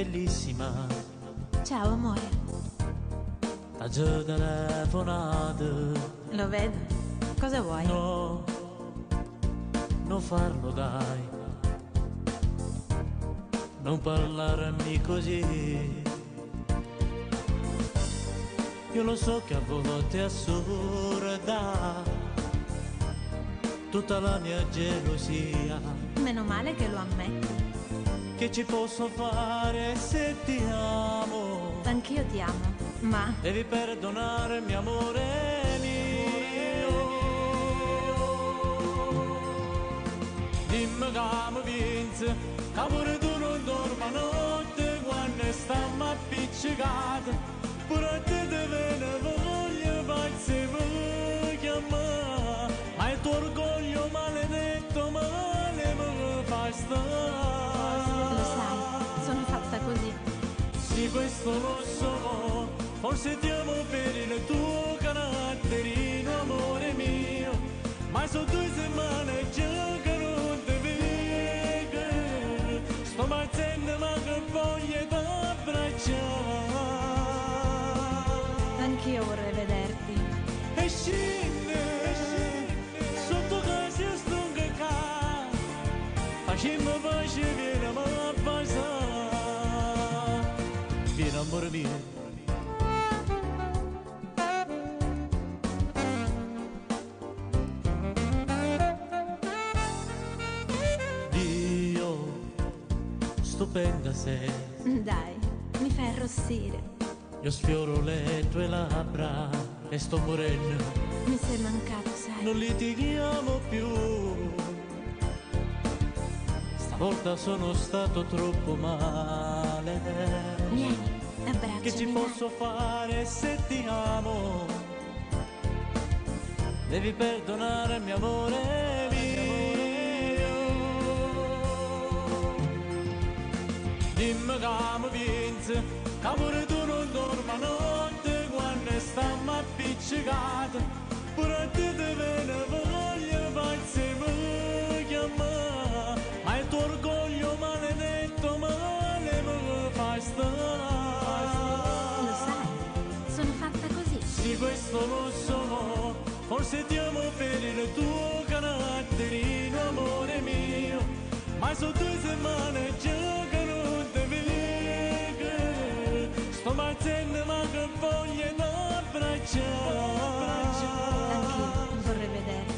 bellissima, Ciao amore, t'ha già telefonato. lo vedo. Cosa vuoi? No, non farlo dai, non parlarmi così. Io lo so che a volte è assurda tutta la mia gelosia. Meno male che lo ammetti. Che ci posso fare se ti amo? Anch'io ti amo, ma Devi perdonarmi amore mio. Dimmi che mi vince, che pure tu non dormi notte quando stiamo appiccicati. Pure te deve ne voglio pazzi mi chiamare. Ma il tuo orgoglio maledetto male mi fa stare. lo sai, sono fatta così. Sì, questo lo so, forse ti amo per il tuo caratterino, amore mio, ma sono 2 settimane già che non ti vedo, sto mazzendo ma che voglia t'abbracciare. Anch'io vorrei vederti. E scende, sotto casa io sto che cade, facciamo pace, vieni a passare. Vieni amore mio. Dio, stupenda sei, Dai, mi fai arrossire. io sfioro le tue labbra e sto morendo, Mi sei mancato, sai. non litighiamo più. Stavolta sono stato troppo male. Vieni, abbracciami. Che ci dai. posso fare se ti amo? Devi perdonarmi amore mio. Dimmi che mi vince, che pure tu non dormi notte quando stiamo appiccicati. Pure te deve ne voglio pazzi mi chiamare. Ma il tuo orgoglio maledetto male mi fa stare. Lo sai, sono fatta così. Sì, questo lo so, forse ti amo per il tuo caratterino, amore mio, ma sono 2 settimane già che non ti vedo, sto mazzendo ma che voglia t'abbracciare. Anch'io vorrei vederti.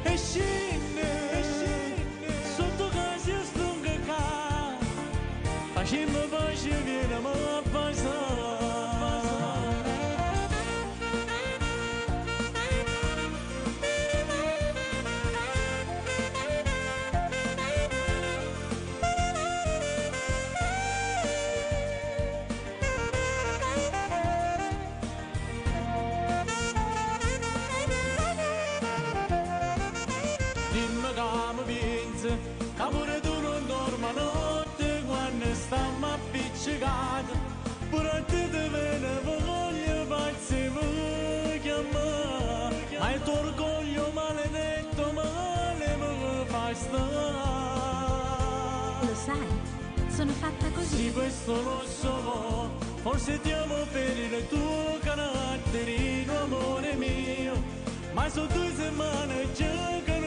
E scende, sotto casa io sto che cade, facciamo pace, vieni a passare. Dimmi che mi vince, che pure tu non dormi notte quando stiamo appiccicati. Pure te deve ne voglio pazzi mi chiamare. Ma il tuo orgoglio maledetto male mi fa stare. Lo sai, sono fatta così. Sì, questo lo so, forse ti amo per il tuo caratterino, amore mio, ma sono 2 settimane già che